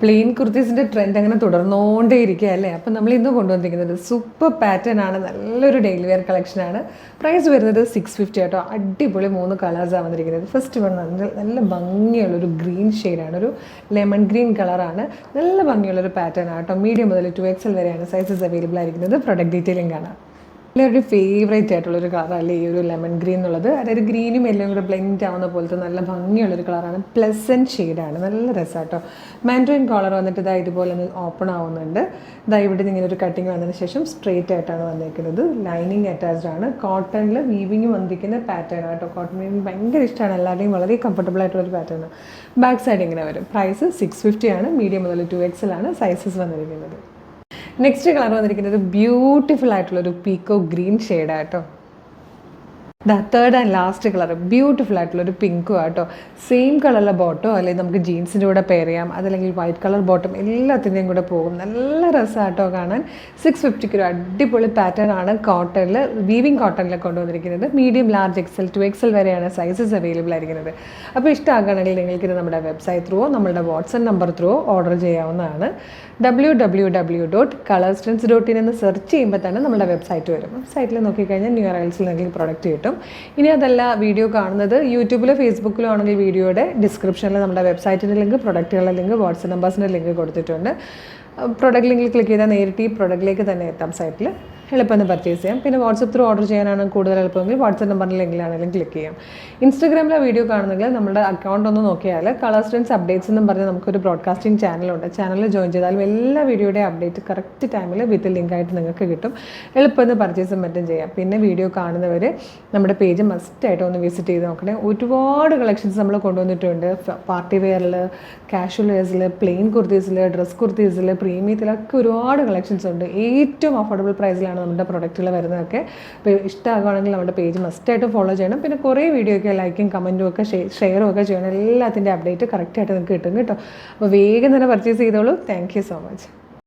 Plain കുർത്തീസിൻ്റെ trend അങ്ങനെ തുടർന്നുകൊണ്ടേ ഇരിക്കുക അല്ലേ. അപ്പം നമ്മൾ ഇന്ന് കൊണ്ടുവന്നിരിക്കുന്നത് സൂപ്പർ പാറ്റേൺ ആണ്, നല്ലൊരു ഡെയിലി വെയർ കളക്ഷനാണ്. പ്രൈസ് വരുന്നത് 650 കേട്ടോ. അടിപൊളി 3 കളേഴ്സാണ് വന്നിരിക്കുന്നത്. ഫസ്റ്റ് വൺ നല്ല ഭംഗിയുള്ളൊരു ഗ്രീൻ ഷെയ്ഡാണ്, ഒരു ലെമൺ ഗ്രീൻ കളറാണ്. നല്ല ഭംഗിയുള്ളൊരു പാറ്റേൺ ആണ് കേട്ടോ. മീഡിയം മുതൽ 2XL വരെയാണ് സൈസസ് അവൈലബിൾ ആയിരിക്കുന്നത്. പ്രൊഡക്റ്റ് ഡീറ്റെയിലിംഗ് കാണാം. എല്ലാവരുടെ ഫേവറേറ്റ് ആയിട്ടുള്ളൊരു കളറല്ലേ ഈ ഒരു ലെമൺ ഗ്രീൻ എന്നുള്ളത്. അതായത് ഗ്രീനും എല്ലാം കൂടെ ബ്ലെൻഡ് ആവുന്ന പോലത്തെ നല്ല ഭംഗിയുള്ളൊരു കളറാണ്. പ്ലസൻറ്റ് ഷെയ്ഡാണ്, നല്ല രസമാണ് കേട്ടോ. മാൻഡ്രിൻ കോളർ വന്നിട്ട് ഇതാ ഇതുപോലെ ഒന്ന് ഓപ്പൺ ആവുന്നുണ്ട്. ഇതാ ഇവിടെ നിന്ന് ഇങ്ങനെ ഒരു കട്ടിങ് വന്നതിന് ശേഷം സ്ട്രെയിറ്റ് ആയിട്ടാണ് വന്നിരിക്കുന്നത്. ലൈനിങ് അറ്റാച്ച്ഡ് ആണ്. കോട്ടണിൽ വീവിങ് വന്നിരിക്കുന്ന പാറ്റേൺ കേട്ടോ. കോട്ടൺ വീവിങ് ഭയങ്കര ഇഷ്ടമാണ് എല്ലാവരുടെയും, വളരെ കംഫർട്ടബിൾ ആയിട്ടുള്ളൊരു പാറ്റേൺ. ബാക്ക് സൈഡ് ഇങ്ങനെ വരും. പ്രൈസ് 650 ആണ്. മീഡിയം മുതൽ 2XL ആണ് സൈസസ് വന്നിരിക്കുന്നത്. നെക്സ്റ്റ് കളർ വന്നിരിക്കുന്നത് ബ്യൂട്ടിഫുൾ ആയിട്ടുള്ളൊരു പീക്കോ ഗ്രീൻ ഷെയ്ഡാണ് കേട്ടോ. Third and last colour beautiful ആയിട്ടുള്ളൊരു പിങ്കും ആട്ടോ. സെയിം കളറിലെ ബോട്ടോ അല്ലെങ്കിൽ നമുക്ക് ജീൻസിൻ്റെ കൂടെ പെയർ ചെയ്യാം, അതല്ലെങ്കിൽ വൈറ്റ് കളർ ബോട്ടം എല്ലാത്തിൻ്റെയും കൂടെ പോകും. നല്ല രസമാട്ടോ കാണാൻ. 650 ഒരു അടിപൊളി പാറ്റേൺ ആണ്. കോട്ടണിൽ വീവിങ് കോട്ടണിൽ കൊണ്ടുവന്നിരിക്കുന്നത്. മീഡിയം ലാർജ് XL 2XL വരെയാണ് സൈസസ് അവൈലബിൾ ആയിരിക്കുന്നത്. അപ്പോൾ ഇഷ്ടമാക്കുകയാണെങ്കിൽ നിങ്ങൾക്കിത് നമ്മുടെ വെബ്സൈറ്റ് ത്രൂവോ നമ്മളുടെ വാട്സ്ആപ്പ് നമ്പർ ത്രൂവോ ഓർഡർ ചെയ്യാവുന്നതാണ്. www.colorstrends.in എന്ന് സെർച്ച് ചെയ്യുമ്പോൾ തന്നെ നമ്മുടെ വെബ്സൈറ്റ് വരും. വെബ്സൈറ്റിൽ നോക്കിക്കഴിഞ്ഞാൽ ന്യൂ അറൈവൽസിൽ നിങ്ങൾക്ക് പ്രോഡക്റ്റ് കിട്ടും. ഇനി അതല്ല, വീഡിയോ കാണുന്നത് യൂട്യൂബിലോ ഫേസ്ബുക്കിലോ ആണെങ്കിൽ വീഡിയോയുടെ ഡിസ്ക്രിപ്ഷനിൽ നമ്മുടെ വെബ്സൈറ്റിൻ്റെ ലിങ്ക്, പ്രൊഡക്റ്റുകളുടെ ലിങ്ക്, വാട്സ്ആപ്പ് നമ്പേഴ്സിൻ്റെ ലിങ്ക് കൊടുത്തിട്ടുണ്ട്. പ്രൊഡക്റ്റ് ലിങ്കിൽ ക്ലിക്ക് ചെയ്താൽ നേരിട്ട് ഈ പ്രൊഡക്റ്റിലേക്ക് തന്നെ എത്താം. സൈറ്റിൽ എളുപ്പമെന്ന് പർച്ചേസ് ചെയ്യാം. പിന്നെ വാട്സപ്പ് ത്രൂ ഓർഡർ ചെയ്യാനാണ് കൂടുതൽ എളുപ്പമെങ്കിൽ വാട്സപ്പ് നമ്പറിൻ്റെ ലിങ്കിലാണെങ്കിലും ക്ലിക്ക് ചെയ്യാം. ഇൻസ്റ്റാഗ്രാമിലെ വീഡിയോ കാണുന്നെങ്കിൽ നമ്മുടെ അക്കൗണ്ട് ഒന്ന് നോക്കിയാൽ കളേഴ്സ് ട്രെൻഡ്സ് അപ്ഡേറ്റ്സ് എന്നും പറഞ്ഞ് നമുക്കൊരു ബ്രോഡ്കാസ്റ്റിംഗ് ചാനലുണ്ട്. ചാനലിൽ ജോയിൻ ചെയ്താലും എല്ലാ വീഡിയോയുടെ അപ്ഡേറ്റ് കറക്റ്റ് ടൈമിൽ വിത്ത് ലിങ്കായിട്ട് നിങ്ങൾക്ക് കിട്ടും. എളുപ്പമെന്ന് പർച്ചേസും മറ്റും ചെയ്യാം. പിന്നെ വീഡിയോ കാണുന്നവർ നമ്മുടെ പേജ് മസ്റ്റായിട്ട് ഒന്ന് വിസിറ്റ് ചെയ്ത് നോക്കണേ. ഒരുപാട് കളക്ഷൻസ് നമ്മൾ കൊണ്ടുവന്നിട്ടുണ്ട്. പാർട്ടി വെയറിൽ, കാഷ്വൽ വെയർസിൽ, പ്ലെയിൻ കുർത്തീസിൽ, ഡ്രസ് കുർത്തീസിൽ, പ്രീമിയത്തിലൊക്കെ ഒരുപാട് കളക്ഷൻസ് ഉണ്ട്. ഏറ്റവും അഫോർഡബിൾ പ്രൈസിലാണ് നമ്മുടെ പ്രൊഡക്റ്റുകൾ വരുന്നതൊക്കെ. അപ്പോൾ ഇഷ്ടമാകുകയാണെങ്കിൽ നമ്മുടെ പേജ് മസ്റ്റായിട്ട് ഫോളോ ചെയ്യണം. പിന്നെ കുറേ വീഡിയോയൊക്കെ ലൈക്കും കമൻറ്റും ഒക്കെ ഷെയറും ഒക്കെ ചെയ്യണം. എല്ലാത്തിൻ്റെ അപ്ഡേറ്റ് കറക്റ്റായിട്ട് നിങ്ങൾക്ക് കിട്ടും കേട്ടോ. അപ്പോൾ വേഗം തന്നെ പർച്ചേസ് ചെയ്തോളൂ. Thank you so much.